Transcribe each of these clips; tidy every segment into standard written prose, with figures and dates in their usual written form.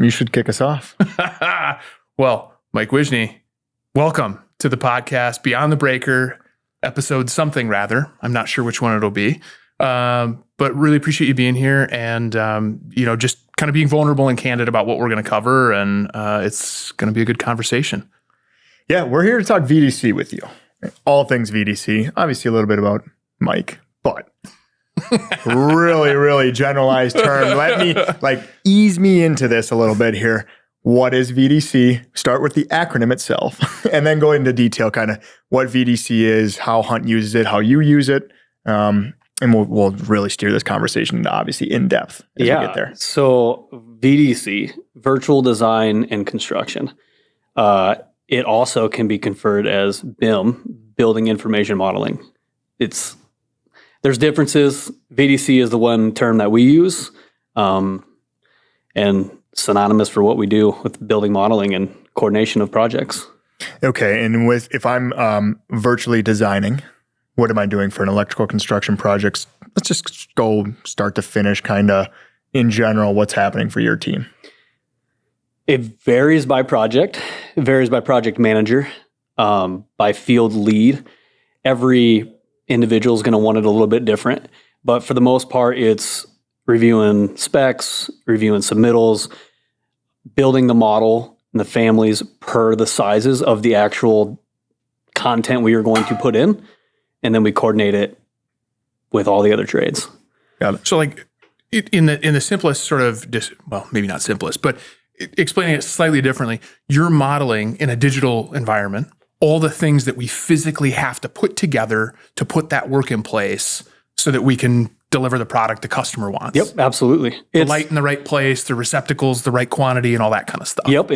You should kick us off. Well, Mike Whisney, welcome to the podcast Beyond the Breaker, episode something rather. I'm not sure which one it'll be, but really appreciate you being here and, just kind of being vulnerable and candid about what we're going to cover. And it's going to be a good conversation. Yeah, we're here to talk VDC with you. All things VDC. Obviously a little bit about Mike, but really, really generalized term. Let me ease me into this a little bit here. What is VDC? Start with the acronym itself and then go into detail kind of what VDC is, how Hunt uses it, how you use it. And we'll really steer this conversation into obviously in depth as we get there. So VDC, virtual design and construction. It also can be conferred as BIM, building information modeling. There's differences. VDC is the one term that we use, and synonymous for what we do with building modeling and coordination of projects. Okay, and if I'm virtually designing, what am I doing for an electrical construction project? Let's just go start to finish, kind of in general, what's happening for your team. It varies by project. It varies by project manager, by field lead. Every individual is going to want it a little bit different. But for the most part, it's reviewing specs, reviewing submittals, building the model and the families per the sizes of the actual content we are going to put in. And then we coordinate it with all the other trades. Got it. So in the simplest sort of, maybe not simplest, but explaining it slightly differently, you're modeling in a digital environment all the things that we physically have to put together to put that work in place so that we can deliver the product the customer wants. Yep, absolutely. The light in the right place, the receptacles, the right quantity, and all that kind of stuff. Yep,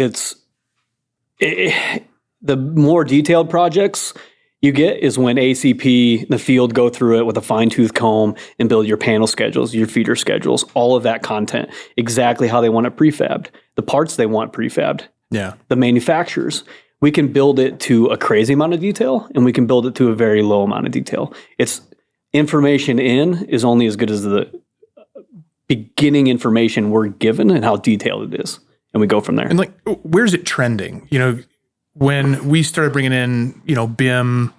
the more detailed projects you get is when ACP, the field, go through it with a fine-tooth comb and build your panel schedules, your feeder schedules, all of that content, exactly how they want it prefabbed, the parts they want prefabbed, the manufacturers. We can build it to a crazy amount of detail, and we can build it to a very low amount of detail. It's information in is only as good as the beginning information we're given and how detailed it is, and we go from there. And where's it trending? When we started bringing in, BIM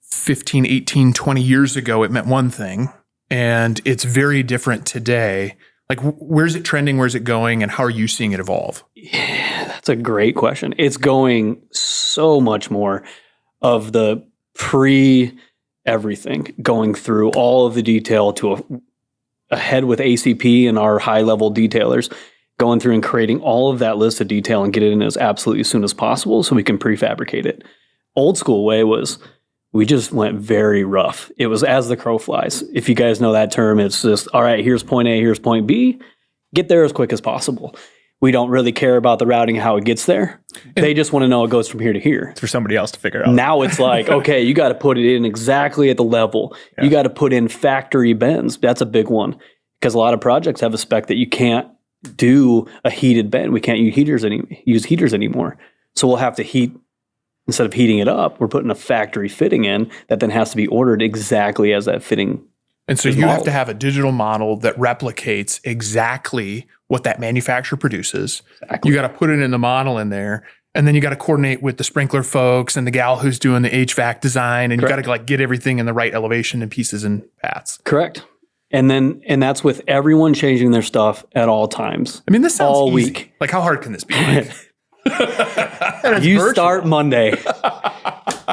15, 18, 20 years ago, it meant one thing, and it's very different today. Where's it trending? Where's it going? And how are you seeing it evolve? Yeah, that's a great question. It's going so much more of the everything, going through all of the detail to ahead with ACP and our high-level detailers, going through and creating all of that list of detail and get it in as absolutely as soon as possible so we can prefabricate it. Old school way was we just went very rough. It was as the crow flies. If you guys know that term, it's just, all right, here's point A, here's point B. Get there as quick as possible. We don't really care about the routing, how it gets there. They just want to know it goes from here to here. It's for somebody else to figure out. Now it's like, okay, you got to put it in exactly at the level. Yeah. You got to put in factory bends. That's a big one because a lot of projects have a spec that you can't do a heated bend. We can't use heaters anymore. So we'll have to heat, instead of heating it up, we're putting a factory fitting in that then has to be ordered exactly as that fitting. And so you have to have a digital model that replicates exactly what that manufacturer produces. Exactly. You got to put it in the model in there, and then you got to coordinate with the sprinkler folks and the gal who's doing the HVAC design, and Correct. You got to get everything in the right elevation and pieces and paths. Correct. And that's with everyone changing their stuff at all times. I mean, this sounds all easy. week. How hard can this be? You virtual. Start Monday.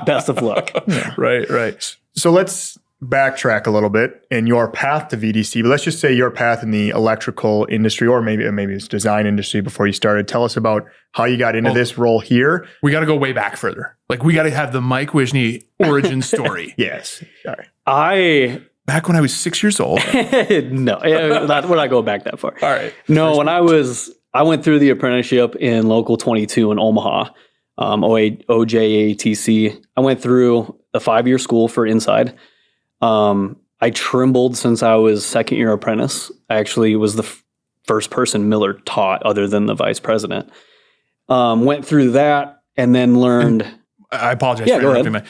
Best of luck. Yeah. Right. So let's backtrack a little bit in your path to VDC, but let's just say your path in the electrical industry, or maybe it's design industry before you started. Tell us about how you got into this role here. We got to go way back further. We got to have the Mike Whisney origin story. Yes. Sorry. Back when I was 6 years old. No, we're not going back that far. All right. No, when I went through the apprenticeship in Local 22 in Omaha, OJATC. I went through a 5-year school for inside. I Trimbled since I was second-year apprentice. I actually was the first person Miller taught other than the vice president. Went through that and then learned... And I apologize for interrupting. Go ahead.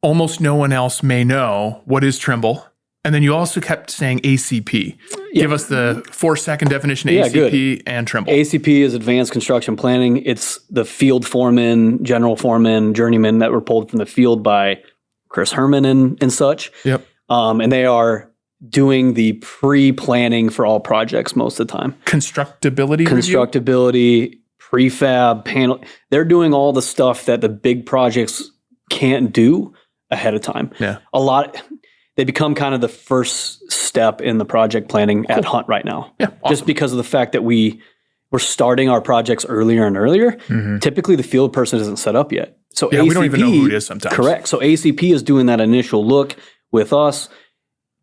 Almost no one else may know what is Trimble. And then you also kept saying ACP. Give us the 4-second definition of ACP and Trimble. ACP is Advanced Construction Planning. It's the field foreman, general foreman, journeyman that were pulled from the field by Chris Herman and such. Yep. And they are doing the pre-planning for all projects most of the time. Constructability, prefab, panel. They're doing all the stuff that the big projects can't do ahead of time. Yeah. They become kind of the first step in the project planning at Hunt right now. Yeah. Awesome. Just because of the fact that we're starting our projects earlier and earlier. Mm-hmm. Typically the field person isn't set up yet. So we don't even know who it is sometimes. Correct. So ACP is doing that initial look with us,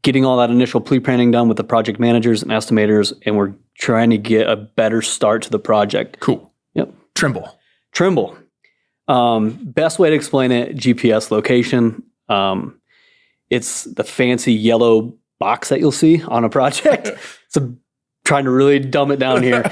getting all that initial pre-planning done with the project managers and estimators, and we're trying to get a better start to the project. Cool. Yep. Trimble. Best way to explain it, GPS location. It's the fancy yellow box that you'll see on a project. Trying to really dumb it down here.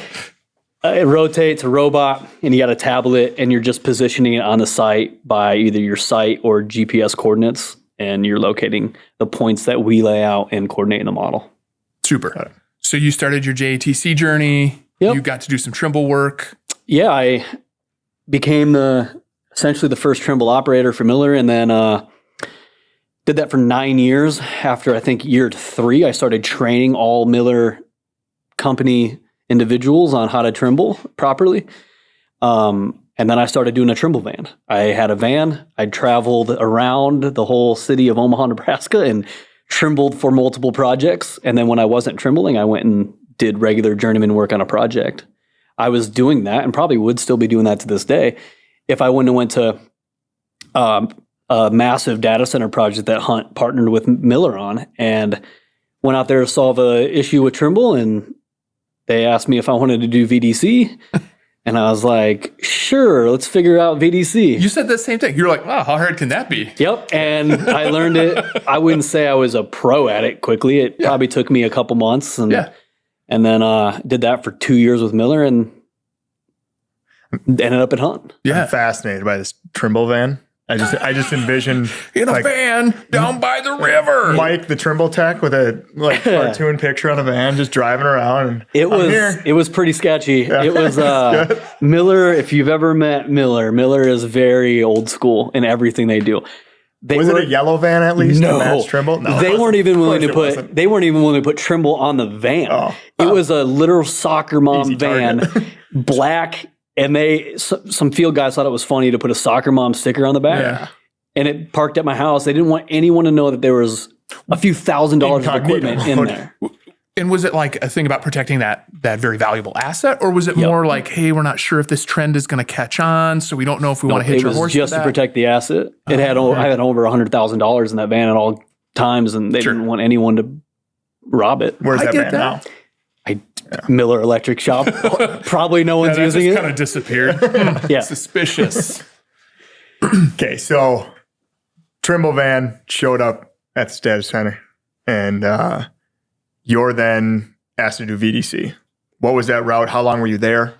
It rotates a robot, and you got a tablet, and you're just positioning it on the site by either your site or GPS coordinates, and you're locating the points that we lay out and coordinate in the model. Super. So you started your JATC journey. Yep. You got to do some Trimble work. Yeah, I became essentially the first Trimble operator for Miller, and then did that for 9 years. After I think year 3, I started training all Miller company individuals on how to Trimble properly. And then I started doing a Trimble van. I had a van. I traveled around the whole city of Omaha, Nebraska, and Trimbled for multiple projects. And then when I wasn't Trimbling, I went and did regular journeyman work on a project. I was doing that and probably would still be doing that to this day if I wouldn't have went to a massive data center project that Hunt partnered with Miller on, and went out there to solve a issue with Trimble, and they asked me if I wanted to do VDC. And I was like, sure, let's figure out VDC. You said the same thing. You're like, wow, how hard can that be? Yep. And I learned it. I wouldn't say I was a pro at it quickly. It probably took me a couple months. And then did that for 2 years with Miller and ended up at Hunt. I'm fascinated by this Trimble van. I just envisioned in a van down by the river. Mike, the Trimble tech, with a cartoon picture on a van, just driving around. And it was pretty sketchy. Yeah. It was Miller. If you've ever met Miller is very old school in everything they do. Was it a yellow van at least? No, to match Trimble. No, they weren't even willing to put. They weren't even willing to put Trimble on the van. It was a literal soccer mom van, black. And some field guys thought it was funny to put a soccer mom sticker on the back. Yeah. And it parked at my house. They didn't want anyone to know that there was a few $1,000s of equipment in there. And was it like a thing about protecting that very valuable asset? Or was it more like, hey, we're not sure if this trend is going to catch on, so we don't know if we want to hitch our horse? It was just to protect the asset. I had over $100,000 in that van at all times, and they didn't want anyone to rob it. Where's that van now? Miller Electric Shop. Probably no one's using it. Kind of disappeared. Suspicious. Okay, so Trimble van showed up at the data center, and you're then asked to do VDC. What was that route? How long were you there?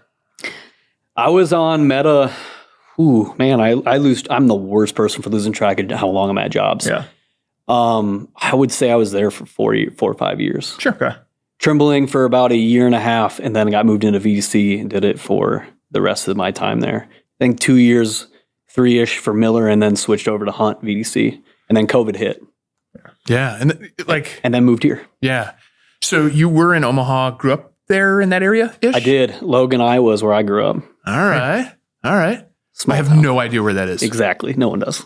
I was on Meta. Ooh, man, I'm the worst person for losing track of how long I'm at jobs. Yeah. I would say I was there for 4 or 5 years. Sure. Okay. Trimbling for about a year and a half, and then got moved into VDC and did it for the rest of my time there. I think 2 years, 3-ish for Miller, and then switched over to Hunt VDC, and then COVID hit. Yeah, and then moved here. Yeah. So you were in Omaha, grew up there in that area-ish? I did. Logan, Iowa is where I grew up. All right. Small I have town. no idea where that is. Exactly. No one does.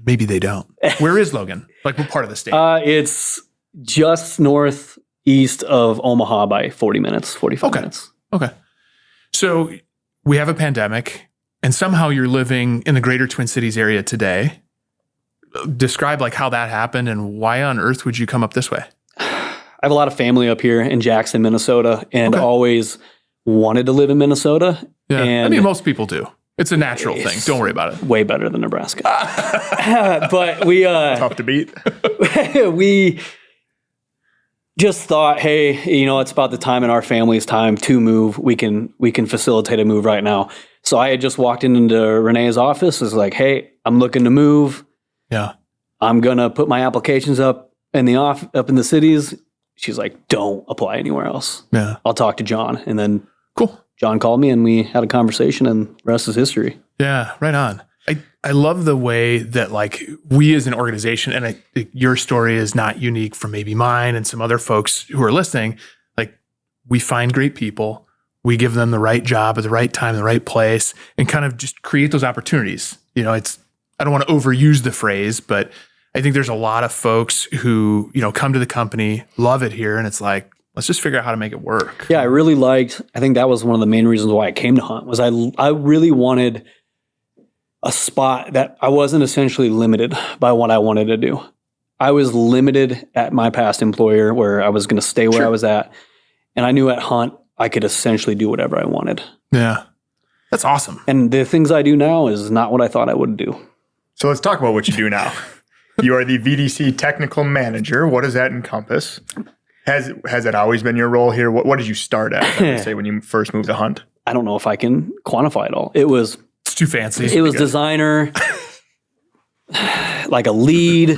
Maybe they don't. Where is Logan? Like what part of the state? It's just northeast of Omaha by 45 minutes. Okay. So we have a pandemic, and somehow you're living in the greater Twin Cities area today. Describe like how that happened and why on earth would you come up this way? I have a lot of family up here in Jackson, Minnesota, and always wanted to live in Minnesota. Yeah. And I mean, most people do. It's a natural thing. Don't worry about it. Way better than Nebraska. But we tough to beat. We just thought, hey, it's about the time in our family's time to move. We can facilitate a move right now. So I had just walked into Renee's office. It's like, hey, I'm looking to move. Yeah. I'm gonna put my applications up in the cities. she's like, don't apply anywhere else. Yeah. I'll talk to John. And then Cool. John called me and we had a conversation, and the rest is history. Yeah, right on. I love the way that like we as an organization, and your story is not unique from maybe mine and some other folks who are listening. Like we find great people, we give them the right job at the right time, the right place, and kind of just create those opportunities. You know, I don't want to overuse the phrase, but I think there's a lot of folks who, you know, come to the company, love it here, and it's like, let's just figure out how to make it work. Yeah, I think that was one of the main reasons why I came to Hunt, was I really wanted a spot that I wasn't essentially limited by what I wanted to do. I was limited at my past employer where I was going to stay where I was at. And I knew at Hunt, I could essentially do whatever I wanted. Yeah. That's awesome. And the things I do now is not what I thought I would do. So let's talk about what you do now. You are the VDC technical manager. What does that encompass? Has that always been your role here? What did you start at, I would say, when you first moved to Hunt? I don't know if I can quantify it all. It's too fancy. It was designer, like a lead,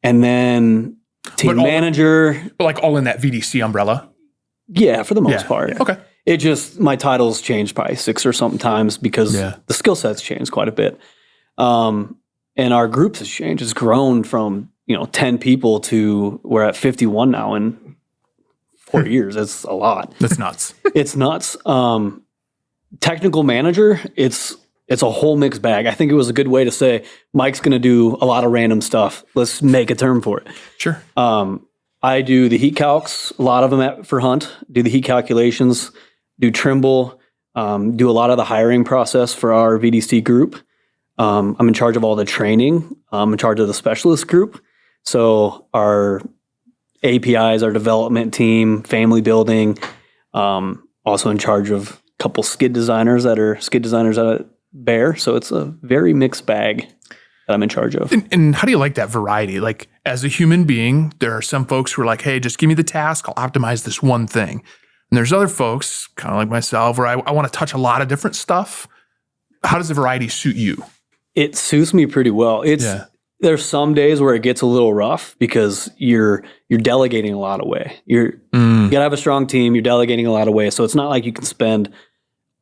and then team manager. But like all in that VDC umbrella? Yeah, for the most part. Yeah. Okay. It just, my titles changed probably 6 or something times because the skill sets changed quite a bit. And our groups has changed. It's grown from, 10 people to we're at 51 now in 4 years. It's a lot. That's nuts. It's nuts. Technical manager, it's a whole mixed bag. I think it was a good way to say Mike's going to do a lot of random stuff. Let's make a term for it. Sure. I do the heat calcs, a lot of them for Hunt, do the heat calculations, do Trimble, do a lot of the hiring process for our VDC group. I'm in charge of all the training. I'm in charge of the specialist group. So our APIs, our development team, family building, also in charge of a couple skid designers out at Bear. So it's a very mixed bag that I'm in charge of. And how do you like that variety? Like as a human being, there are some folks who are like, hey, just give me the task. I'll optimize this one thing. And there's other folks, kind of like myself, where I want to touch a lot of different stuff. How does the variety suit you? It suits me pretty well. There's some days where it gets a little rough because you're delegating a lot away. You gotta have a strong team. You're delegating a lot away. So it's not like you can spend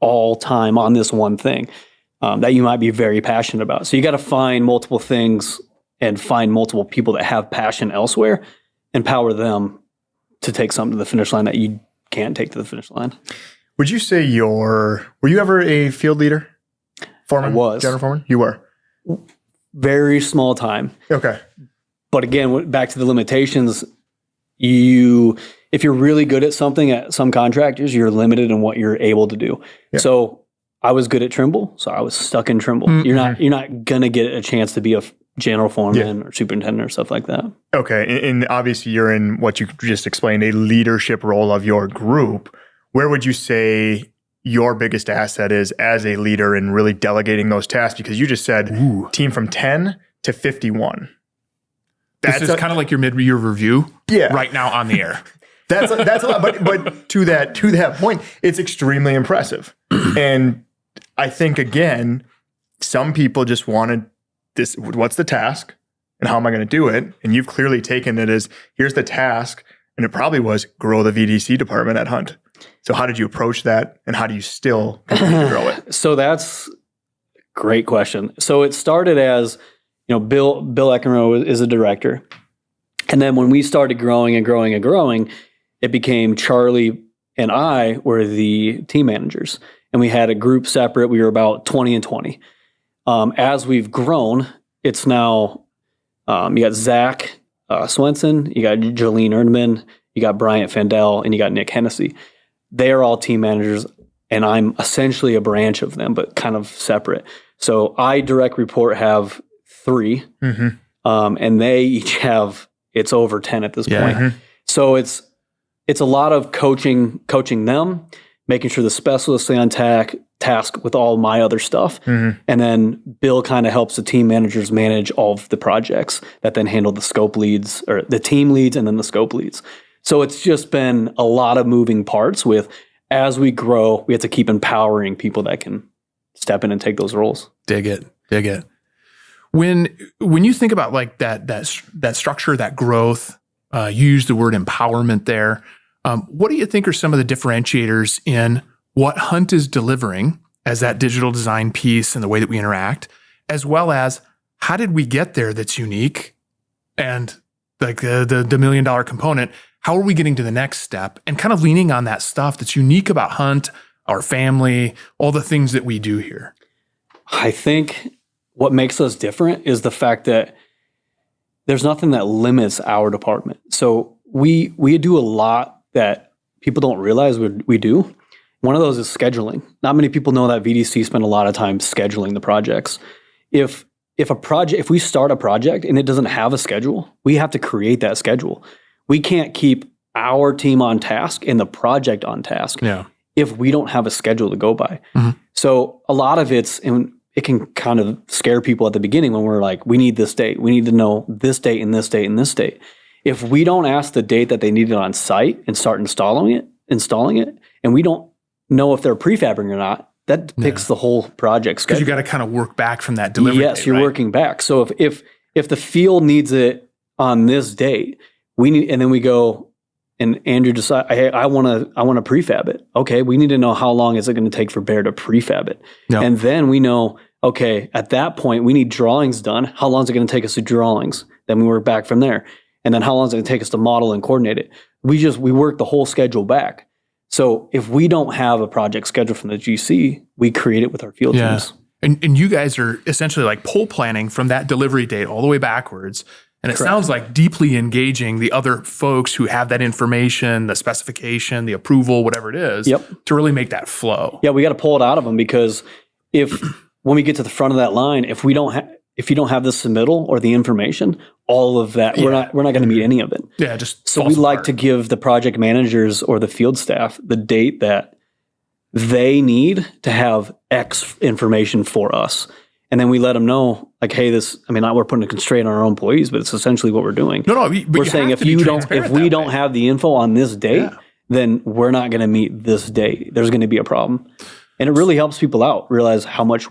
all time on this one thing that you might be very passionate about. So you got to find multiple things and find multiple people that have passion elsewhere, empower them to take something to the finish line that you can't take to the finish line. Would you say were you ever a field leader? Foreman? I was. General foreman? You were? Very small time. Okay. But again, back to the limitations, if you're really good at something at some contractors, you're limited in what you're able to do. Yeah. So I was good at Trimble, so I was stuck in Trimble. Mm-hmm. You're not gonna get a chance to be a general foreman or superintendent or stuff like that. Okay. And obviously you're in what you just explained, a leadership role of your group. Where would you say your biggest asset is as a leader in really delegating those tasks? Because you just said team from 10 to 51. This is kind of like your mid-year review right now on the air. That's a lot. But to that point, it's extremely impressive. And I think, again, some people just wanted this, what's the task and how am I going to do it? And you've clearly taken it as, here's the task. And it probably was grow the VDC department at Hunt. So how did you approach that, and how do you still continue to grow it? So that's a great question. So it started as, Bill Eckenroe is a director. And then when we started growing and growing and growing, it became Charlie and I were the team managers. And we had a group separate. We were about 20 and 20. As we've grown, it's now, you got Zach Swenson, you got Jolene Erdman, you got Bryant Fandel, and you got Nick Hennessy. They are all team managers, and I'm essentially a branch of them, but kind of separate. So I direct report have 3, and they each have, it's over 10 at this point. Mm-hmm. So it's a lot of coaching them, making sure the specialists stay on task with all my other stuff. Mm-hmm. And then Bill kind of helps the team managers manage all of the projects that then handle the scope leads, or the team leads, and then the scope leads. So it's just been a lot of moving parts with, as we grow, we have to keep empowering people that can step in and take those roles. Dig it. When you think about like that structure, that growth, You used the word empowerment there. What do you think are some of the differentiators in what Hunt is delivering as that digital design piece and the way that we interact, as well as how did we get there that's unique? And like the $1 million component, how are we getting to the next step and kind of leaning on that stuff that's unique about Hunt, our family, all the things that we do here? I think what makes us different is the fact that there's nothing that limits our department. So we do a lot that people don't realize we do. One of those is scheduling. Not many people know that VDC spend a lot of time scheduling the projects. If we start a project and it doesn't have a schedule, we have to create that schedule. We can't keep our team on task and the project on task if we don't have a schedule to go by. Mm-hmm. So a lot of it can kind of scare people at the beginning when we're like, we need this date. We need to know this date and this date and this date. If we don't ask the date that they need it on site and start installing it, and we don't know if they're prefabbing or not, that depicts the whole project schedule. Because you got to kind of work back from that delivery Yes, date, you're right? working back. So if the field needs it on this date, and then we go, and Andrew decides, hey, I want to prefab it. Okay, we need to know how long is it going to take for Bear to prefab it, and then we know, okay, at that point we need drawings done. How long is it going to take us to drawings? Then we work back from there, and then how long is it going to take us to model and coordinate it? We work the whole schedule back. So if we don't have a project schedule from the GC, we create it with our field teams. And you guys are essentially like pull planning from that delivery date all the way backwards. And it sounds like deeply engaging the other folks who have that information, the specification, the approval, whatever it is, to really make that flow. Yeah, we got to pull it out of them, because when we get to the front of that line, if you don't have the submittal or the information, all of that, we're not going to meet any of it. Yeah, just so we like to give the project managers or the field staff the date that they need to have X information for us. And then we let them know, like, hey, we're putting a constraint on our own employees, but it's essentially what we're doing. We're saying if we don't have the info on this date, then we're not going to meet this date. There's going to be a problem. And it really helps people out, realize how much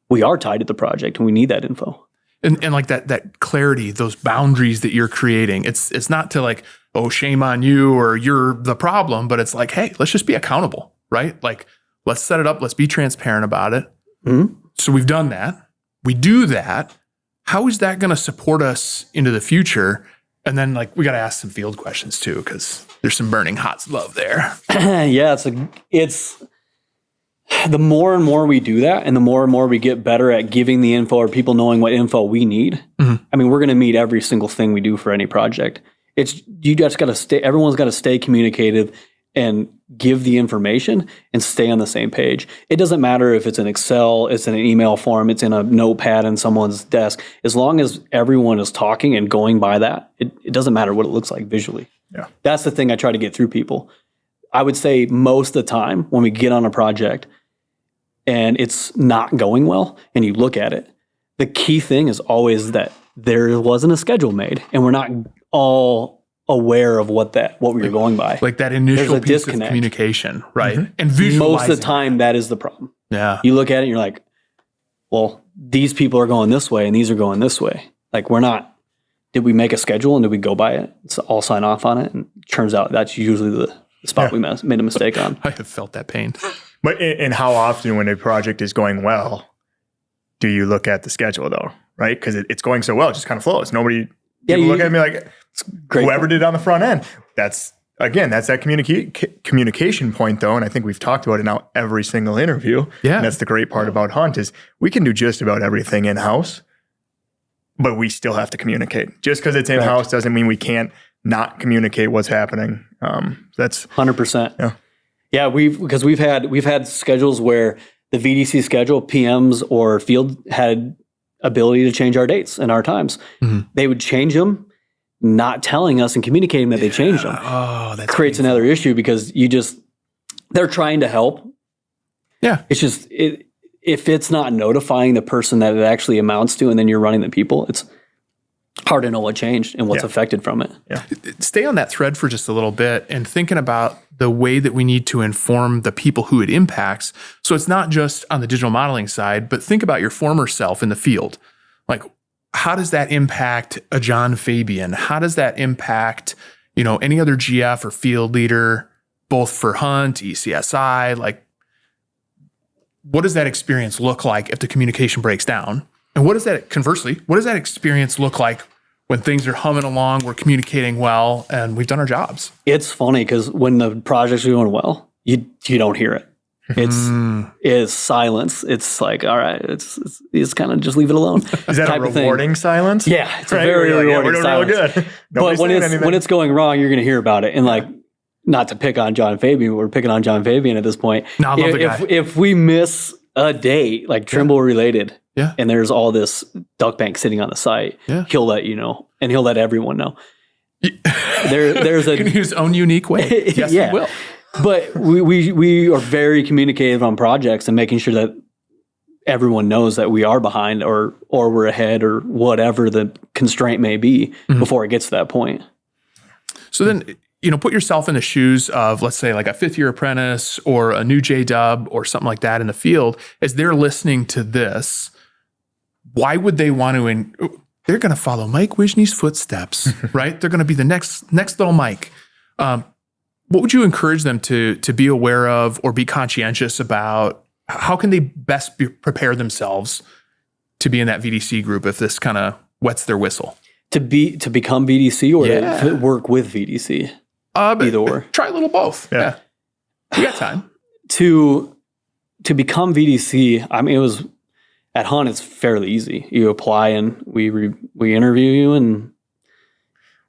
we are tied to the project and we need that info. And like that clarity, those boundaries that you're creating, it's not to like, oh, shame on you or you're the problem, but it's like, hey, let's just be accountable, right? Like, let's set it up. Let's be transparent about it. Mm-hmm. So we've done that. We do that. How is that going to support us into the future? And then like, we got to ask some field questions too, because there's some burning hot love there. Yeah, it's the more and more we do that, and the more and more we get better at giving the info or people knowing what info we need. Mm-hmm. I mean, we're going to meet every single thing we do for any project. You just got to stay. Everyone's got to stay communicative and give the information and stay on the same page. It doesn't matter if it's an Excel, it's in an email form, it's in a notepad in someone's desk. As long as everyone is talking and going by that, it doesn't matter what it looks like visually. Yeah, that's the thing I try to get through people. I would say most of the time when we get on a project and it's not going well and you look at it, the key thing is always that there wasn't a schedule made and we're not all aware of what we were going by. Like that initial piece of communication, right? Mm-hmm. And visualizing. Most of the time that is the problem. Yeah. You look at it and you're like, well, these people are going this way and these are going this way. Like did we make a schedule and did we go by it? It's all sign off on it. And it turns out that's usually the spot we made a mistake on. I have felt that pain. But and how often when a project is going well, do you look at the schedule though, right? Because it's going so well, it just kind of flows. People look at me like, whoever did on the front end. That's that communication point though, and I think we've talked about it now every single interview. Yeah. And that's the great part about Hunt is we can do just about everything in-house, but we still have to communicate. Just because it's in-house doesn't mean we can't not communicate what's happening. That's 100%. Yeah, we've had schedules where the VDC schedule, PMs or field had ability to change our dates and our times. Mm-hmm. They would change them, not telling us and communicating that they changed them. Oh, that creates another issue because they're trying to help. Yeah. It's just, if it's not notifying the person that it actually amounts to and then you're running the people, it's hard to know what changed and what's affected from it. Yeah. Stay on that thread for just a little bit and thinking about the way that we need to inform the people who it impacts. So it's not just on the digital modeling side, but think about your former self in the field. Like, how does that impact a John Fabian? How does that impact, any other GF or field leader, both for Hunt, ECSI? Like, what does that experience look like if the communication breaks down? And conversely, what does that experience look like when things are humming along, we're communicating well, and we've done our jobs? It's funny because when the projects are going well, you don't hear it. It's silence. It's like, all right, it's kind of just leave it alone. Is that a rewarding silence? Yeah, it's a very rewarding silence. Real good. But when it's going wrong, you're going to hear about it. And like, not to pick on John Fabian, we're picking on John Fabian at this point. No, I love the guy. If we miss a date, like Trimble related, and there's all this duck bank sitting on the site, he'll let you know, and he'll let everyone know. There's in his own unique way. Yes, he will. But we are very communicative on projects and making sure that everyone knows that we are behind or we're ahead or whatever the constraint may be before it gets to that point. So then, put yourself in the shoes of, let's say, like a 5th-year apprentice or a new J-dub or something like that in the field. As they're listening to this, why would they want to? They're going to follow Mike Whisney's footsteps, right? They're going to be the next little Mike. What would you encourage them to be aware of or be conscientious about? How can they best prepare themselves to be in that VDC group if this kind of wets their whistle? To become VDC or to work with VDC? Either or. Try a little both. Yeah. You got time. To become VDC, I mean, it was at Hunt, it's fairly easy. You apply and we interview you, and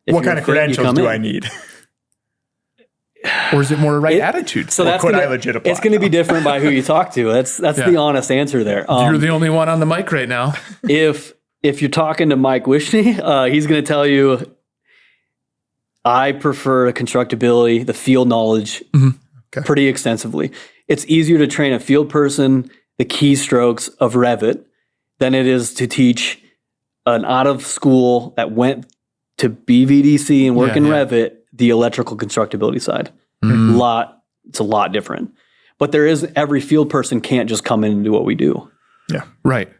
what kind of credentials do I need? Or is it more a right attitude? So could I legit apply? It's going to be different by who you talk to. That's the honest answer there. You're the only one on the mic right now. If you're talking to Mike Whisney, he's going to tell you, I prefer constructability, the field knowledge, pretty extensively. It's easier to train a field person the keystrokes of Revit than it is to teach an out of school that went to be VDC and work in Revit the electrical constructability side. It's a lot different. But every field person can't just come in and do what we do. Yeah. Right.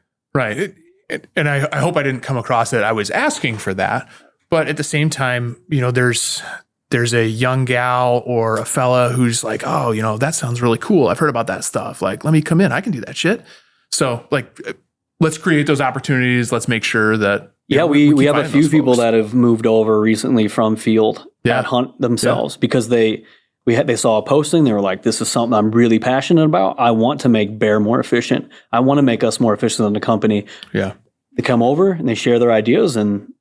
And I hope I didn't come across that I was asking for that. But at the same time, there's a young gal or a fella who's like, oh, that sounds really cool. I've heard about that stuff. Like, let me come in. I can do that shit. So like, let's create those opportunities. Let's make sure that. We have a few people that have moved over recently from field at Hunt themselves because they saw a posting. They were like, this is something I'm really passionate about. I want to make Bear more efficient. I want to make us more efficient than the company. Yeah. They come over and they share their ideas, and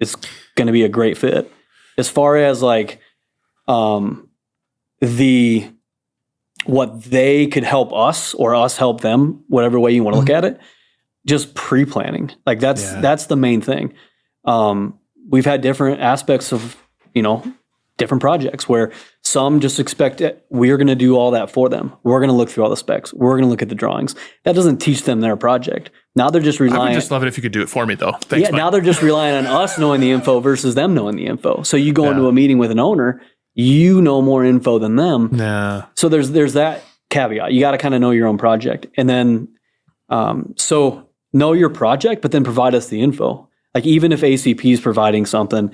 it's going to be a great fit. As far as like what they could help us or us help them, whatever way you want to look at it, just pre-planning. Like that's the main thing. We've had different aspects of, different projects where some just expect it. We're going to do all that for them. We're going to look through all the specs. We're going to look at the drawings. That doesn't teach them their project. Now they're just relying. I would just love it if you could do it for me though. Thanks, Mike. Now they're just relying on us knowing the info versus them knowing the info. So you go into a meeting with an owner, you know more info than them. Yeah. So there's that caveat. You got to kind of know your own project. And then, so know your project, but then provide us the info. Like even if ACP is providing something,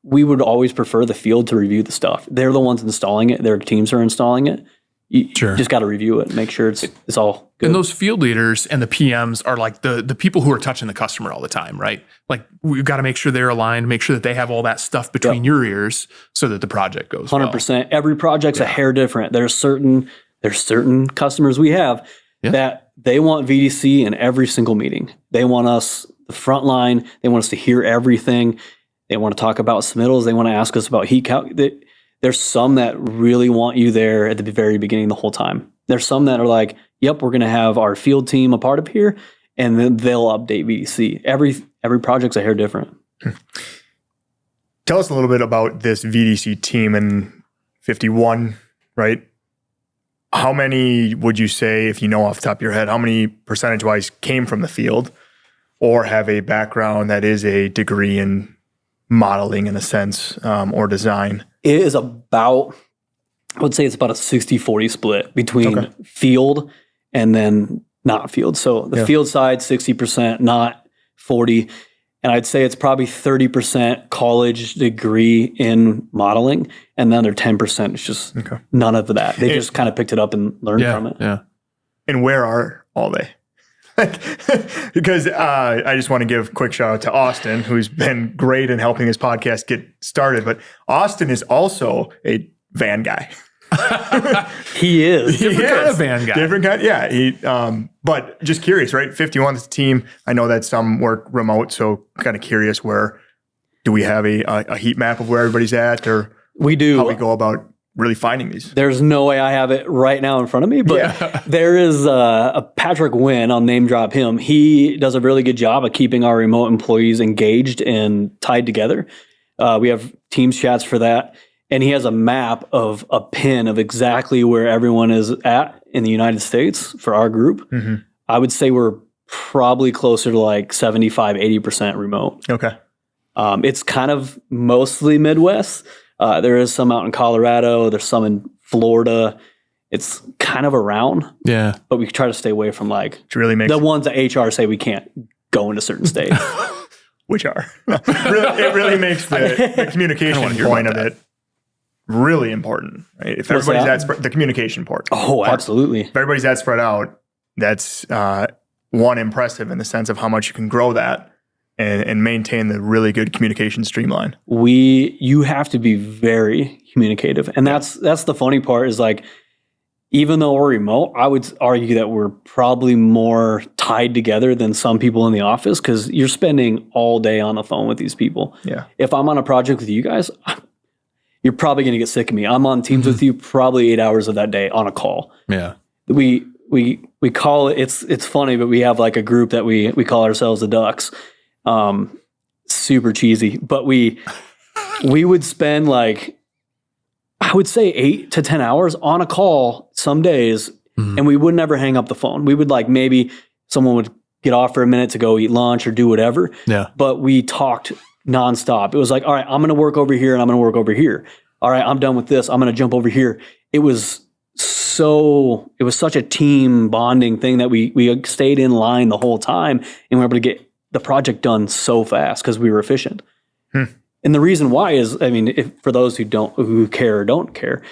we would always prefer the field to review the stuff. They're the ones installing it. Their teams are installing it. You just got to review it, make sure it's all good. And those field leaders and the PMs are like the people who are touching the customer all the time, right? Like we've got to make sure they're aligned, make sure that they have all that stuff between your ears so that the project goes 100%. well. Every project's a hair different. There's certain customers we have that they want VDC in every single meeting. They want us the front line. They want us to hear everything. They want to talk about submittals. They want to ask us about heat calc. There's some that really want you there at the very beginning the whole time. There's some that are like, yep, we're going to have our field team a part of here, and then they'll update VDC. Every project's a hair different. Tell us a little bit about this VDC team in 51, right? How many would you say, if you know off the top of your head, how many percentage-wise came from the field or have a background that is a degree in modeling in a sense or design? It is about, I would say it's about a 60-40 split between field and then not field. So the field side, 60%, not 40. And I'd say it's probably 30% college degree in modeling. And the other 10% is just none of that. They just kind of picked it up and learned from it. Yeah. And where are all they? Because I just want to give a quick shout out to Austin, who's been great in helping this podcast get started. But Austin is also a van guy. He is. Different kind of van guy. Different kind. Yeah. He, but just curious, right? 51 is the team. I know that some work remote. So kind of curious, where do we have a heat map of where everybody's at, or we do. how we go about really finding these? There's no way I have it right now in front of me, but there is a Patrick Wynn. I'll name drop him. He does a really good job of keeping our remote employees engaged and tied together. We have Teams chats for that. And he has a map of a pin of exactly where everyone is at in the United States for our group. Mm-hmm. I would say we're probably closer to like 75, 80% remote. Okay. It's kind of mostly Midwest. There is some out in Colorado. There's some in Florida. It's kind of around. Yeah. But we try to stay away from like Which really makes the ones that HR say we can't go into certain states. which are. It really makes the communication point of it really important, right? If everybody's that the communication part. Oh, absolutely. If everybody's that spread out, that's one, impressive in the sense of how much you can grow that and maintain the really good communication streamline. You have to be very communicative. And that's the funny part is like, even though we're remote, I would argue that we're probably more tied together than some people in the office because you're spending all day on the phone with these people. Yeah. If I'm on a project with you guys, you're probably going to get sick of me. I'm on Teams with you probably 8 hours of that day on a call. Yeah. We call it, it's funny, but we have like a group that we call ourselves the Ducks. Super cheesy, but we would spend like, I would say 8 to 10 hours on a call some days, and we would never hang up the phone. We would like, maybe someone would get off for a minute to go eat lunch or do whatever. Yeah. But we talked nonstop. It was like, all right, I'm going to work over here and I'm going to work over here. All right, I'm done with this. I'm going to jump over here. It was such a team bonding thing that we stayed in line the whole time, and we were able to get the project done so fast because we were efficient. And the reason why is, I mean, for those who care or don't care,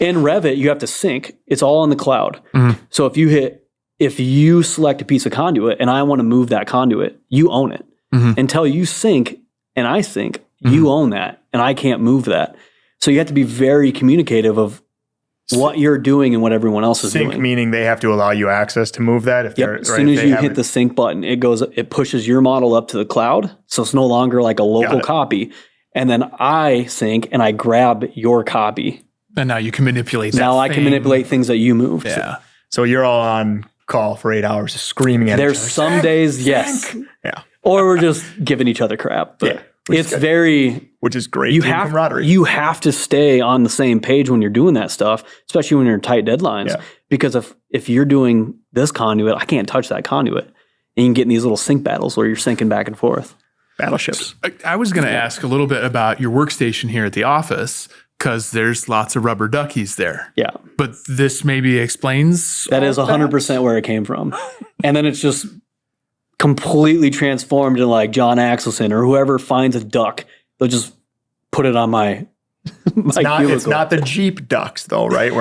in Revit, you have to sync. It's all in the cloud. So if you select a piece of conduit and I want to move that conduit, you own it. Until you sync and I sync, you own that and I can't move that. So you have to be very communicative of what you're doing and what everyone else is doing. Sync meaning they have to allow you access to move that. As soon as you hit the sync button, it pushes your model up to the cloud. So it's no longer like a local copy. And then I sync and I grab your copy. And now you can manipulate that. Now I can manipulate things that you moved. Yeah. So you're all on call for 8 hours screaming at each other. There's some days, yes. Yeah. Or we're just giving each other crap. But it's very... Which is great camaraderie. You have to stay on the same page when you're doing that stuff, especially when you're in tight deadlines. Yeah. Because if you're doing this conduit, I can't touch that conduit. And you can get in these little sync battles where you're syncing back and forth. Battleships. I was going to ask a little bit about your workstation here at the office because there's lots of rubber duckies there. Yeah. But this maybe explains that is 100% where it came from. And then it's just completely transformed into like John Axelson or whoever finds a duck. They'll just put it on my It's not the Jeep ducks though, right?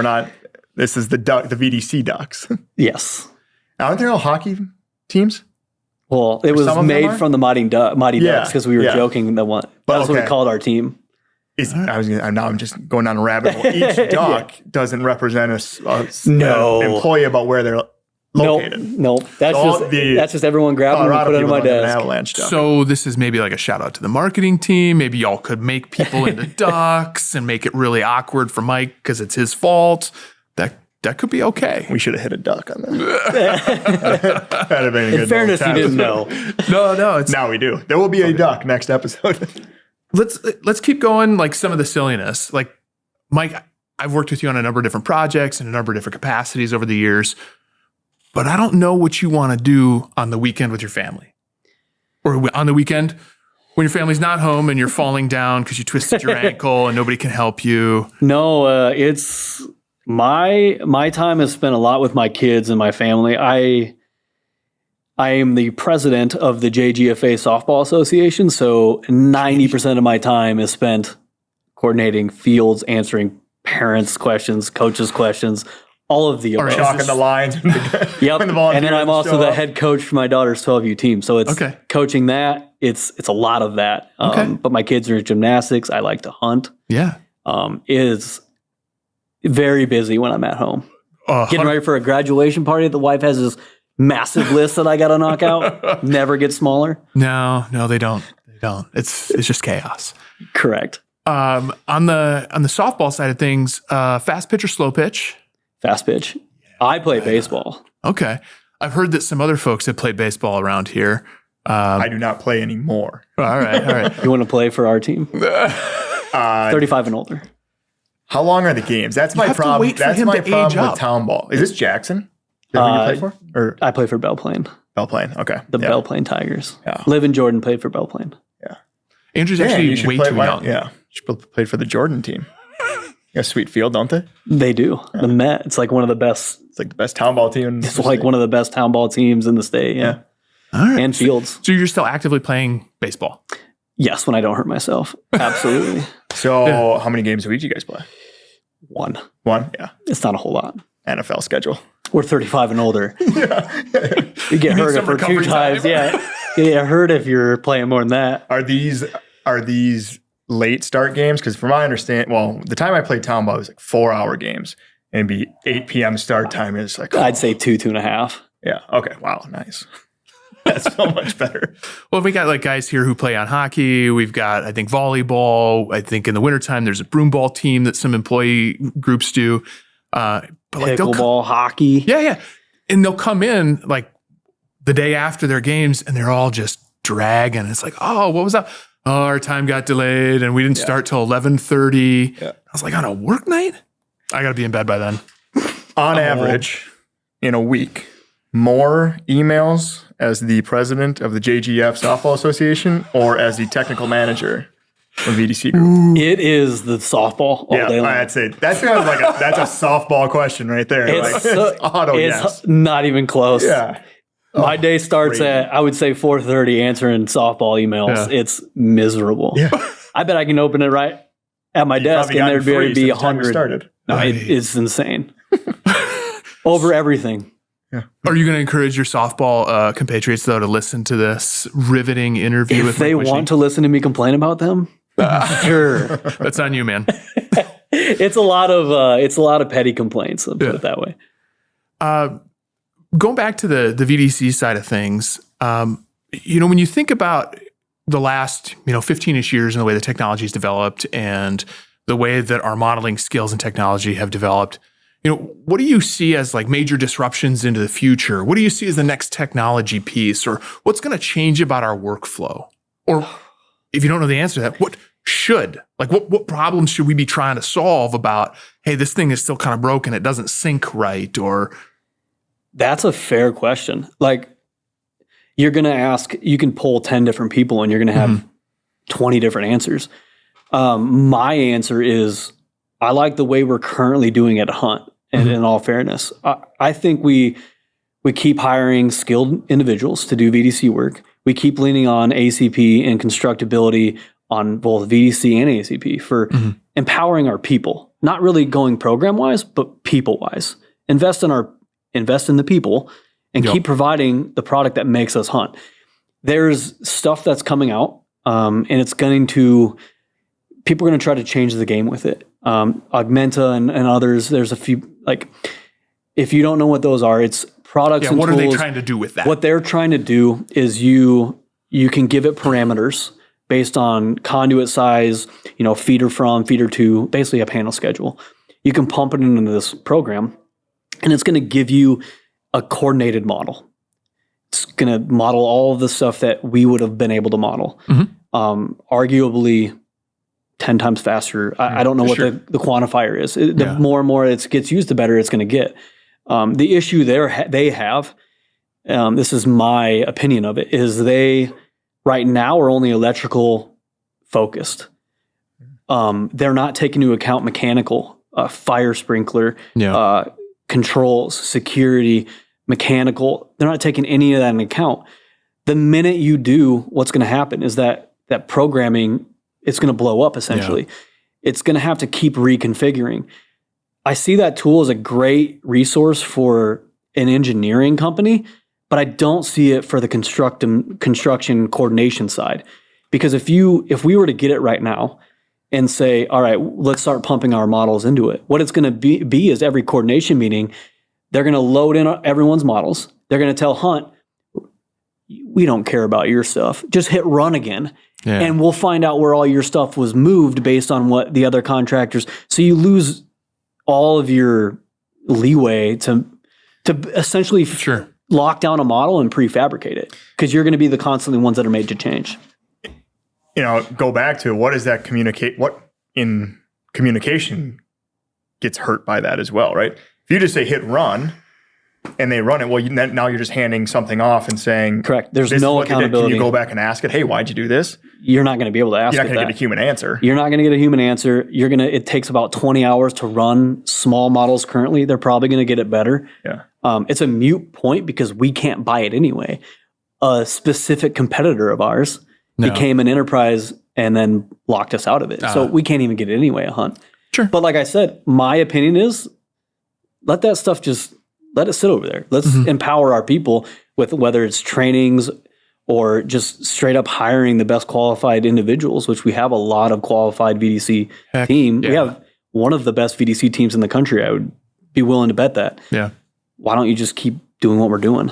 This is the VDC ducks. Yes. Aren't there all hockey teams? Well, it was made from the Mighty Ducks because we were joking that one. That's what we called our team. Now I'm just going down a rabbit hole. Each duck doesn't represent an employee about where they're located. Nope. That's just everyone grabbing and put it on my desk. Avalanche duck. So this is maybe like a shout out to the marketing team. Maybe y'all could make people into ducks and make it really awkward for Mike because it's his fault. That could be okay. We should have hit a duck on that. That'd have been a good In fairness, you didn't know. No. Now we do. There will be a duck next episode. Let's keep going. Like some of the silliness. Like Mike, I've worked with you on a number of different projects in a number of different capacities over the years, but I don't know what you want to do on the weekend with your family, or on the weekend when your family's not home and you're falling down because you twisted your ankle and nobody can help you. No, it's. My time is spent a lot with my kids and my family. I am the president of the JGFA Softball Association, so 90% of my time is spent coordinating fields, answering parents' questions, coaches' questions, all of the above. Chalking the lines. Yep. And then I'm also the head coach for my daughter's 12U team. So it's coaching that. It's a lot of that. But my kids are in gymnastics. I like to hunt. Yeah. Is very busy when I'm at home. Getting ready for a graduation party. The wife has this massive list that I got to knock out. Never gets smaller. No, they don't. They don't. It's just chaos. Correct. On the softball side of things, fast pitch or slow pitch? Fast pitch. I play baseball. Okay. I've heard that some other folks have played baseball around here. I do not play anymore. All right. You want to play for our team? 35 and older. How long are the games? That's my problem. That's my problem with town ball. Is this Jackson? Is that who you play for? Or I play for Belle Plaine. Belle Plaine. Okay. The Belle Plaine Tigers. Yeah. Liv and Jordan played for Belle Plaine. Yeah. Andrew's actually way too young. Yeah. You should play for the Jordan team. They got a sweet field, don't they? They do. Yeah. The Met. It's like one of the best. It's like the best town ball team. It's like one of the best town ball teams in the state. Yeah. All right. And fields. So you're still actively playing baseball? Yes, when I don't hurt myself. Absolutely. So how many games a week do you guys play? One. Yeah. It's not a whole lot. NFL schedule. We're 35 and older. Yeah. You get hurt for 2 times. Yeah. You get hurt if you're playing more than that. Are these late start games? Because from my understanding, the time I played town ball, it was like 4-hour games. And it'd be 8 p.m. start time. It's like, I'd say 2.5. Yeah. Okay. Wow. Nice. That's so much better. Well, we got like guys here who play on hockey. We've got, I think, volleyball. I think in the wintertime, there's a broomball team that some employee groups do. But like pickleball, hockey. Yeah. And they'll come in like the day after their games and they're all just dragging. It's like, oh, what was that? Oh, our time got delayed and we didn't start till 11:30. Yeah. I was like, on a work night? I got to be in bed by then. On average, in a week, more emails as the president of the JGF Softball Association or as the technical manager of VDC Group? It is the softball all day long. I'd say that's kind of like that's a softball question right there. It's not even close. Yeah. My day starts at, I would say, 4:30 answering softball emails. Yeah. It's miserable. Yeah. I bet I can open it right at my desk and there'd be 100. No, it's insane. Over everything. Yeah. Are you going to encourage your softball compatriots, though, to listen to this riveting interview with Mike Whisney? If they want to listen to me complain about them, sure. That's on you, man. It's a lot of petty complaints. I'll put it that way. Going back to the VDC side of things, when you think about the last 15-ish years and the way the technology has developed and the way that our modeling skills and technology have developed, what do you see as like major disruptions into the future? What do you see as the next technology piece, or what's going to change about our workflow? Or if you don't know the answer to that, what problems should we be trying to solve about, hey, this thing is still kind of broken, it doesn't sync right, or... That's a fair question. Like, you're going to ask, you can poll 10 different people and you're going to have 20 different answers. My answer is, I like the way we're currently doing at Hunt. And in all fairness, I think we keep hiring skilled individuals to do VDC work. We keep leaning on ACP and constructability on both VDC and ACP for empowering our people, not really going program-wise, but people-wise. Invest in the people and keep providing the product that makes us hunt. There's stuff that's coming out, and people are going to try to change the game with it. Augmenta and others, there's a few, like, if you don't know what those are, it's products and what tools. What are they trying to do with that? What they're trying to do is you can give it parameters based on conduit size, feeder from, feeder to, basically a panel schedule. You can pump it into this program, and it's going to give you a coordinated model. It's going to model all of the stuff that we would have been able to model. Arguably 10 times faster. I don't know what the quantifier is. The more and more it gets used, the better it's going to get. The issue they have, this is my opinion of it, is they right now are only electrical focused. They're not taking into account mechanical, fire sprinkler, controls, security, mechanical. They're not taking any of that into account. The minute you do, what's going to happen is that programming, it's going to blow up essentially. Yeah. It's going to have to keep reconfiguring. I see that tool as a great resource for an engineering company, but I don't see it for the construction coordination side. Because if we were to get it right now and say, all right, let's start pumping our models into it, what it's going to be is every coordination meeting, they're going to load in everyone's models. They're going to tell Hunt, we don't care about your stuff. Just hit run again. Yeah. And we'll find out where all your stuff was moved based on what the other contractors. So you lose all of your leeway to essentially lock down a model and prefabricate it, because you're going to be the constantly ones that are made to change. Go back to what does that communicate? What in communication gets hurt by that as well, right? If you just say hit run and they run it, well, now you're just handing something off and saying, correct. There's no accountability. Can you go back and ask it? Hey, why'd you do this? You're not going to be able to ask it. You're not going to get a human answer. You're not going to get a human answer. It takes about 20 hours to run small models currently. They're probably going to get it better. Yeah. It's a moot point because we can't buy it anyway. A specific competitor of ours became an enterprise and then locked us out of it. So we can't even get it anyway, a Hunt. Sure. But like I said, my opinion is let that stuff let it sit over there. Let's empower our people with whether it's trainings or just straight up hiring the best qualified individuals, which we have a lot of qualified VDC team. Yeah. We have one of the best VDC teams in the country. I would be willing to bet that. Yeah. Why don't you just keep doing what we're doing?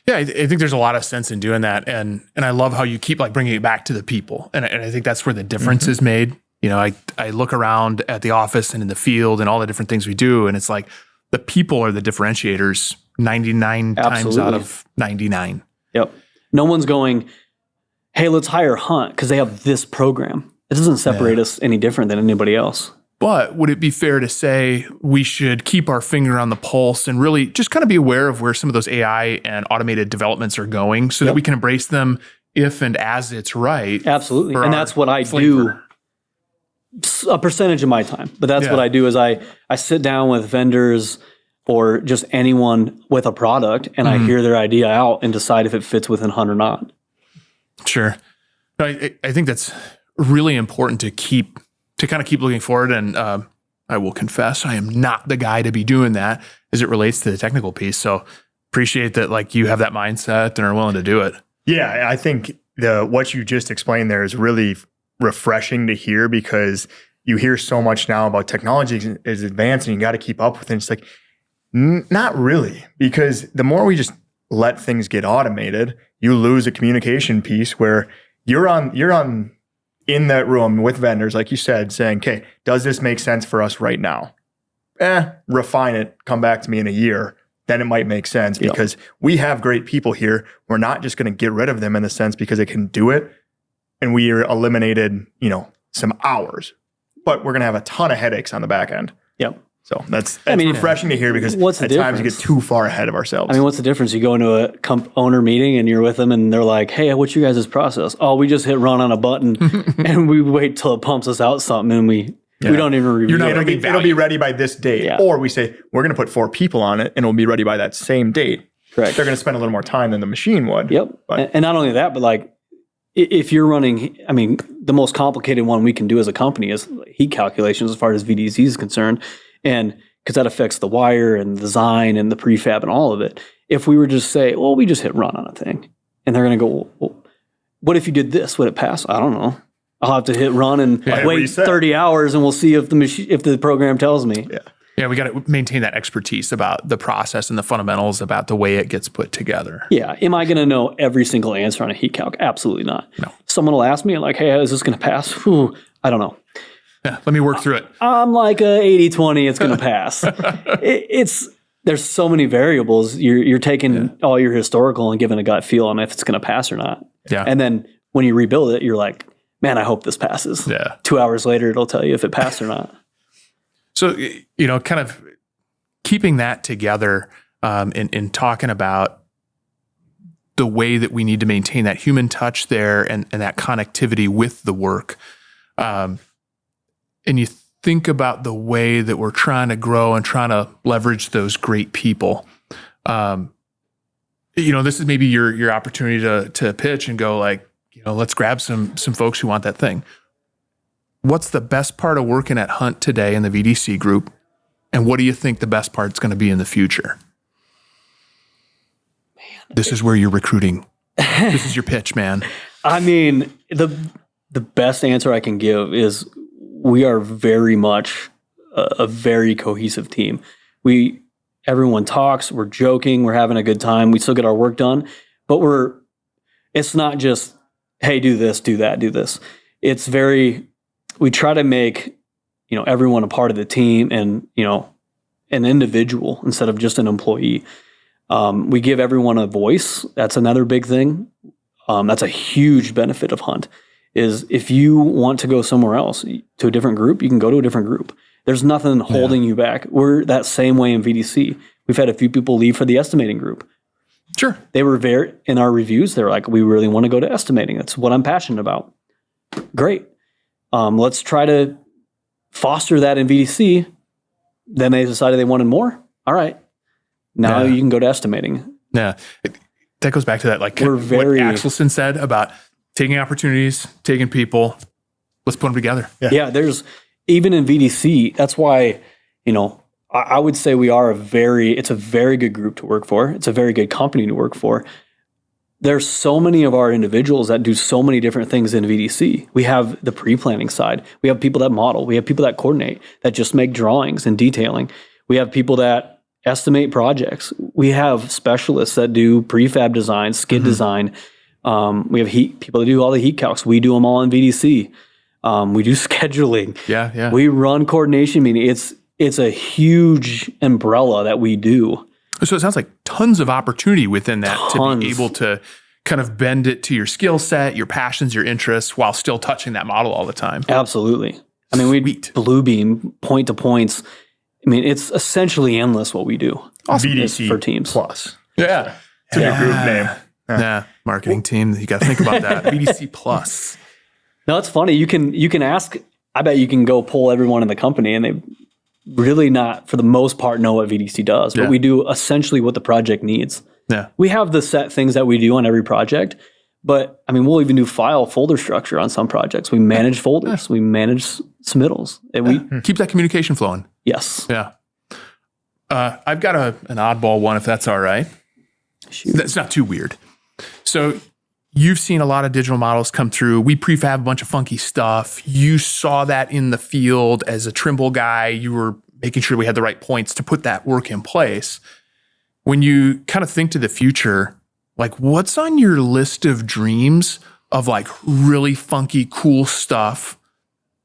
Yeah, I think there's a lot of sense in doing that. And I love how you keep bringing it back to the people. And I think that's where the difference is made. I look around at the office and in the field and all the different things we do, and it's like, the people are the differentiators 99 times out of 99. Yep. No one's going, hey, let's hire Hunt because they have this program. It doesn't separate us any different than anybody else. But would it be fair to say we should keep our finger on the pulse and really just kind of be aware of where some of those AI and automated developments are going so that we can embrace them if and as it's right? Absolutely. And that's what I do. A percentage of my time, but that's what I do is I sit down with vendors or just anyone with a product and I hear their idea out and decide if it fits within Hunt or not. Sure. I think that's really important to kind of keep looking forward. And I will confess, I am not the guy to be doing that as it relates to the technical piece. So appreciate that you have that mindset and are willing to do it. Yeah, I think what you just explained there is really refreshing to hear, because you hear so much now about technology is advancing, you got to keep up with it. It's like, not really, because the more we just let things get automated, you lose a communication piece where you're on in that room with vendors, like you said, saying, okay, does this make sense for us right now? Refine it, come back to me in a year. Then it might make sense because we have great people here. We're not just going to get rid of them in the sense because they can do it. And we are eliminated, some hours, but we're going to have a ton of headaches on the back end. Yep. So that's refreshing to hear, because at times we get too far ahead of ourselves. What's the difference? You go into a owner meeting and you're with them and they're like, hey, what's your guys' process? Oh, we just hit run on a button and we wait till it pumps us out something and we don't even review it. It'll be ready by this date. Yeah. Or we say, we're going to put 4 people on it and it'll be ready by that same date. Correct. They're going to spend a little more time than the machine would. Yep. And not only that, but if you're running, the most complicated one we can do as a company is heat calculations as far as VDC is concerned. And because that affects the wire and the design and the prefab and all of it. If we were just say, well, we just hit run on a thing. And they're going to go, well, what if you did this? Would it pass? I don't know. I'll have to hit run and wait 30 hours and we'll see if the program tells me. Yeah. Yeah, we got to maintain that expertise about the process and the fundamentals about the way it gets put together. Yeah. Am I going to know every single answer on a heat calc? Absolutely not. No. Someone will ask me hey, is this going to pass? I don't know. Yeah, let me work through it. I'm like a 80-20, it's going to pass. There's so many variables. You're taking all your historical and giving a gut feel on if it's going to pass or not. Yeah. And then when you rebuild it, you're like, man, I hope this passes. Yeah. 2 hours later, it'll tell you if it passed or not. So, kind of keeping that together in talking about the way that we need to maintain that human touch there and that connectivity with the work. And you think about the way that we're trying to grow and trying to leverage those great people. This is maybe your opportunity to pitch and go like, let's grab some folks who want that thing. What's the best part of working at Hunt today in the VDC group? And what do you think the best part's going to be in the future? This is where you're recruiting. This is your pitch, man. I mean, the best answer I can give is we are very much a very cohesive team. Everyone talks, we're joking, we're having a good time, we still get our work done, but it's not just, hey, do this, do that, do this. It's we try to make, everyone a part of the team and, an individual instead of just an employee. We give everyone a voice. That's another big thing. That's a huge benefit of Hunt is if you want to go somewhere else to a different group, you can go to a different group. There's nothing holding you back. We're that same way in VDC. We've had a few people leave for the estimating group. Sure. They were in our reviews, they're like, we really want to go to estimating. That's what I'm passionate about. Great. Let's try to foster that in VDC. Then they decided they wanted more. All right. Now you can go to estimating. Yeah. That goes back to that, like what Axelson said about taking opportunities, taking people, let's put them together. Yeah. There's, even in VDC, that's why, I would say it's a very good group to work for. It's a very good company to work for. There's so many of our individuals that do so many different things in VDC. We have the pre-planning side. We have people that model. We have people that coordinate, that just make drawings and detailing. We have people that estimate projects. We have specialists that do prefab design, skid design. We have people that do all the heat calcs. We do them all in VDC. We do scheduling. Yeah. We run coordination meetings. It's a huge umbrella that we do. So it sounds like tons of opportunity within that to be able to kind of bend it to your skill set, your passions, your interests, while still touching that model all the time. Absolutely. I mean, we blue beam point to points. I mean, it's essentially endless what we do. Awesome. VDC for teams. Plus. Yeah. It's a new group name. Yeah. Marketing team. You got to think about that. VDC Plus. No, it's funny. You can ask. I bet you can go pull everyone in the company, and they really not, for the most part, know what VDC does. But we do essentially what the project needs. Yeah, we have the set things that we do on every project. But I mean, we'll even do file folder structure on some projects. We manage folders. We manage submittals. And we keep that communication flowing. Yes. Yeah. I've got an oddball one, if that's all right. Shoot. That's not too weird. So you've seen a lot of digital models come through. We prefab a bunch of funky stuff. You saw that in the field as a Trimble guy. You were making sure we had the right points to put that work in place. When you kind of think to the future, like what's on your list of dreams of like really funky, cool stuff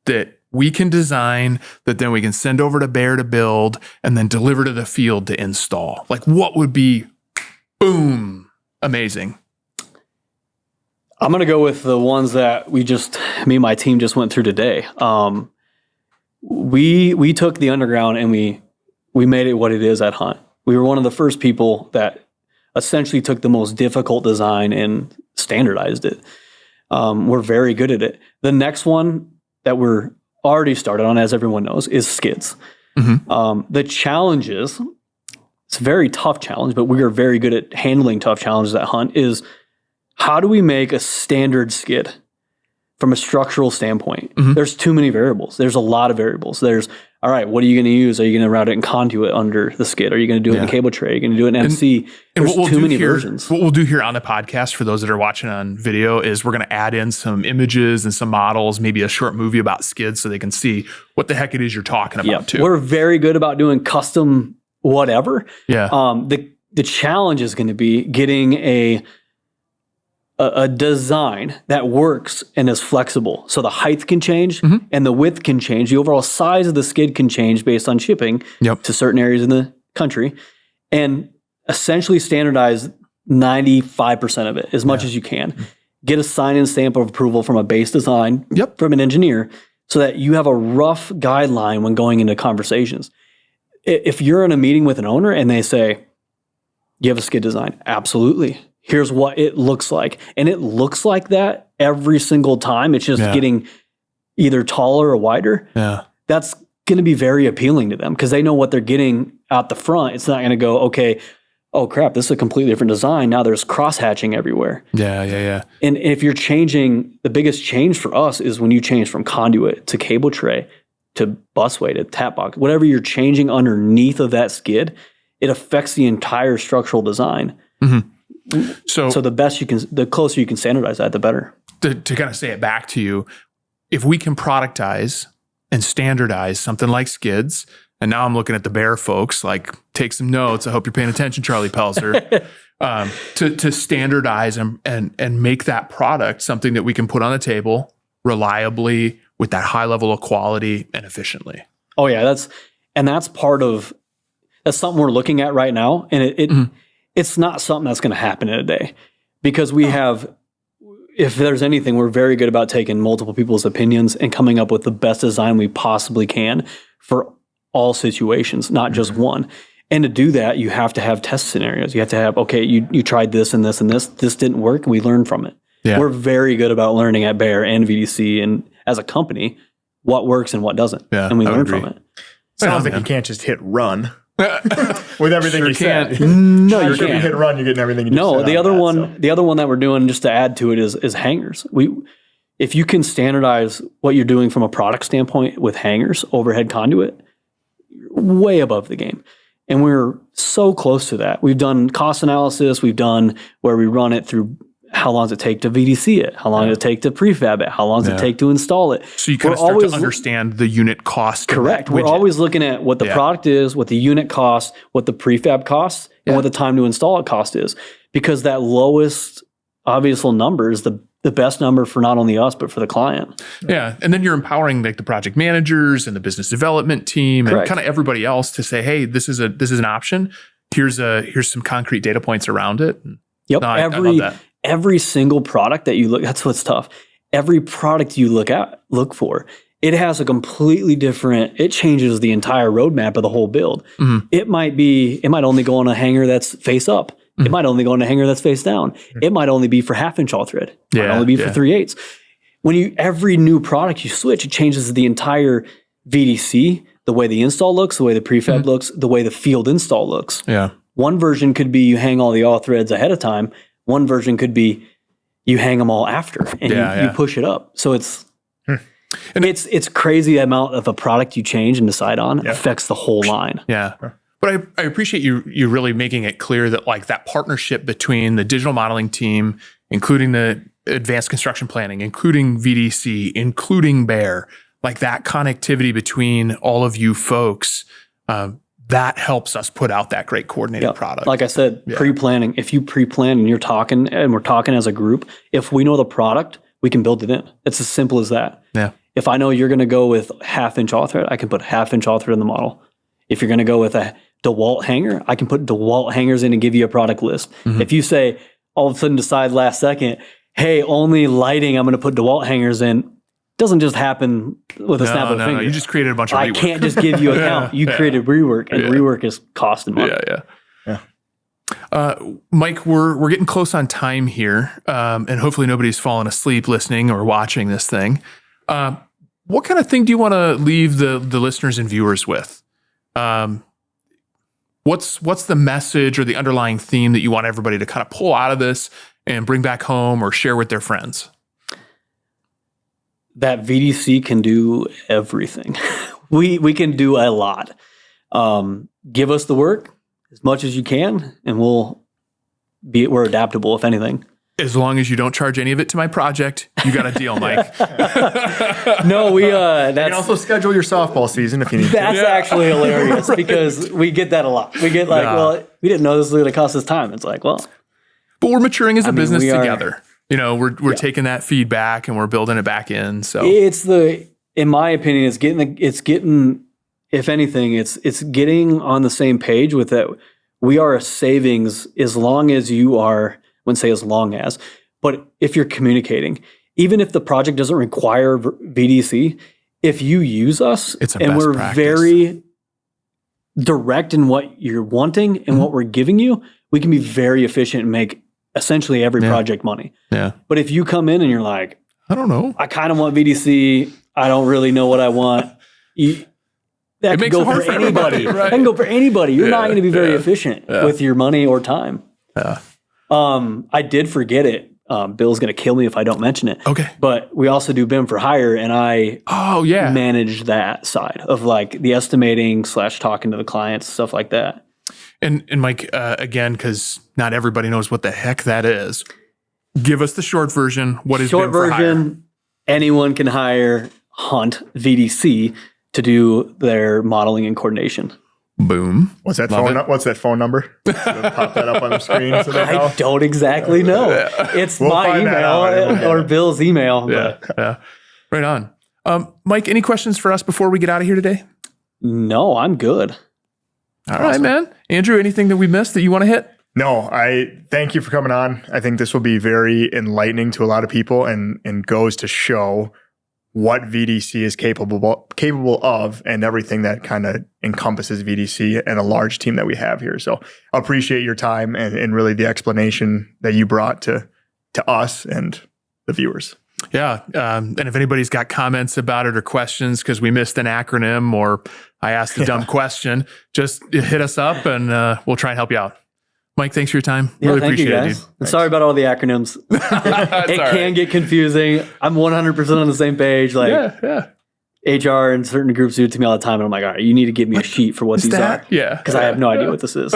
that we can design, that then we can send over to Bear to build and then deliver to the field to install? Like what would be, boom, amazing? I'm going to go with the ones that me and my team just went through today. We took the underground and we made it what it is at Hunt. We were one of the first people that essentially took the most difficult design and standardized it. We're very good at it. The next one that we're already started on, as everyone knows, is skids. The challenges, it's a very tough challenge, but we are very good at handling tough challenges at Hunt, is how do we make a standard skid from a structural standpoint? There's too many variables. There's a lot of variables. All right, what are you going to use? Are you going to route it in conduit under the skid? Are you going to do it in cable tray? Are you going to do it in MC? There's too many versions. What we'll do here on the podcast for those that are watching on video is we're going to add in some images and some models, maybe a short movie about skids so they can see what the heck it is you're talking about too. We're very good about doing custom whatever. Yeah. The challenge is going to be getting a design that works and is flexible. So the height can change and the width can change. The overall size of the skid can change based on shipping to certain areas in the country, and essentially standardize 95% of it as much as you can. Get a sign and stamp of approval from a base design from an engineer so that you have a rough guideline when going into conversations. If you're in a meeting with an owner and they say, you have a skid design? Absolutely. Here's what it looks like. And it looks like that every single time. It's just getting either taller or wider. Yeah. That's going to be very appealing to them because they know what they're getting out the front. It's not going to go, okay, oh crap, this is a completely different design. Now there's cross hatching everywhere. Yeah. And if you're changing, the biggest change for us is when you change from conduit to cable tray to busway to tap box, whatever you're changing underneath of that skid, it affects the entire structural design. Mm-hmm. So the closer you can standardize that, the better. To kind of say it back to you, if we can productize and standardize something like skids, and now I'm looking at the Bear folks, like take some notes. I hope you're paying attention, Charlie Pelzer, to standardize and make that product something that we can put on the table reliably with that high level of quality and efficiently. Oh yeah, that's something we're looking at right now, and it's not something that's going to happen in a day, because we have. If there's anything, we're very good about taking multiple people's opinions and coming up with the best design we possibly can for all situations, not just one. And to do that, you have to have test scenarios. You have to have, okay, you tried this and this and this. This didn't work, and we learned from it. Yeah. We're very good about learning at Bear and VDC and as a company what works and what doesn't. Yeah, and we learn from it. Sounds like you can't just hit run. With everything you said. No, you can't. You hit run, you're getting everything you No, said. the other one that we're doing, just to add to it, is hangers. If you can standardize what you're doing from a product standpoint with hangers, overhead conduit, you're way above the game. And we're so close to that. We've done cost analysis. We've done where we run it through how long does it take to VDC it? How long does it take to prefab it? How long does it take to install it? So you kind of start to understand the unit cost. Correct. We're always looking at what the product is, what the unit costs, what the prefab costs, and what the time to install it cost is. Because that lowest obvious number is the best number for not only us, but for the client. Yeah. And then you're empowering like the project managers and the business development team and kind of everybody else to say, hey, this is an option. Here's some concrete data points around it. Yep. No, I love that. Every single product that you look, that's what's tough. Every product you look for, it has a completely different, it changes the entire roadmap of the whole build. Mm-hmm. It might only go on a hanger that's face up. Mm-hmm. It might only go on a hanger that's face down. Mm-hmm. It might only be for 1/2 inch all thread. It might only be for 3/8. When every new product you switch, it changes the entire VDC, the way the install looks, the way the prefab looks, the way the field install looks. Yeah. One version could be you hang all the all threads ahead of time. One version could be you hang them all after and you push it up. So it's crazy the amount of a product you change and decide on affects the whole line. Yeah. But I appreciate you really making it clear that like that partnership between the digital modeling team, including the advanced construction planning, including VDC, including Bear, like that connectivity between all of you folks, that helps us put out that great coordinated product. Like I said, pre-planning. If you pre-plan and we're talking as a group, if we know the product, we can build it in. It's as simple as that. Yeah. If I know you're going to go with 1/2 inch all thread, I can put 1/2 inch all thread in the model. If you're going to go with a DeWalt hanger, I can put DeWalt hangers in and give you a product list. Mm-hmm. If you say all of a sudden decide last second, hey, only lighting, I'm going to put DeWalt hangers in. Doesn't just happen with a snap of a finger. No, you just created a bunch of rework. I can't just give you a count. You created rework, and rework is cost and money. Mike, we're getting close on time here, and hopefully nobody's fallen asleep listening or watching this thing. What kind of thing do you want to leave the listeners and viewers with? What's the message or the underlying theme that you want everybody to kind of pull out of this and bring back home or share with their friends? That VDC can do everything. We can do a lot. Give us the work as much as you can, and we're adaptable, if anything. As long as you don't charge any of it to my project, you got a deal, Mike. No, you can also schedule your softball season if you need to. That's actually hilarious because we get that a lot. We get like, well, we didn't know this was going to cost us time. It's like, well. But we're maturing as a business together. You know, we're taking that feedback and we're building it back in. So in my opinion, it's getting, if anything, it's getting on the same page with that. We are a savings as long as you are, I wouldn't say as long as, but if you're communicating, even if the project doesn't require VDC, if you use us and we're very direct in what you're wanting and what we're giving you, we can be very efficient and make essentially every project money. Yeah. But if you come in and you're like, I don't know, I kind of want VDC. I don't really know what I want. that It could makes go it hard for for anybody. everybody, right? That can go for anybody. You're not going to be very efficient with your money or time. Yeah. I did forget it. Bill's going to kill me if I don't mention it. Okay. But we also do BIM for hire, and I manage that side of like the estimating / talking to the clients, stuff like that. And Mike, again, because not everybody knows what the heck that is. Give us the short version. What is short BIM for hire? version? Anyone can hire Hunt VDC to do their modeling and coordination. Boom. What's that phone number? Pop that up on the screen. So I don't exactly know. It's my email or Bill's email. Yeah. Right on. Mike, any questions for us before we get out of here today? No, I'm good. All right, man. Andrew, anything that we missed that you want to hit? No, I thank you for coming on. I think this will be very enlightening to a lot of people and goes to show what VDC is capable of and everything that kind of encompasses VDC and a large team that we have here. So I appreciate your time and really the explanation that you brought to us and the viewers. Yeah. And if anybody's got comments about it or questions because we missed an acronym or I asked a dumb question, just hit us up and we'll try and help you out. Mike, thanks for your time. Yeah, really thank appreciate you it, guys. dude. Sorry about all the acronyms. It can get confusing. I'm 100% on the same page. Like HR and certain groups do it to me all the time. And I'm like, all right, you need to give me a sheet for what these are. Yeah. Because I have no idea what this is.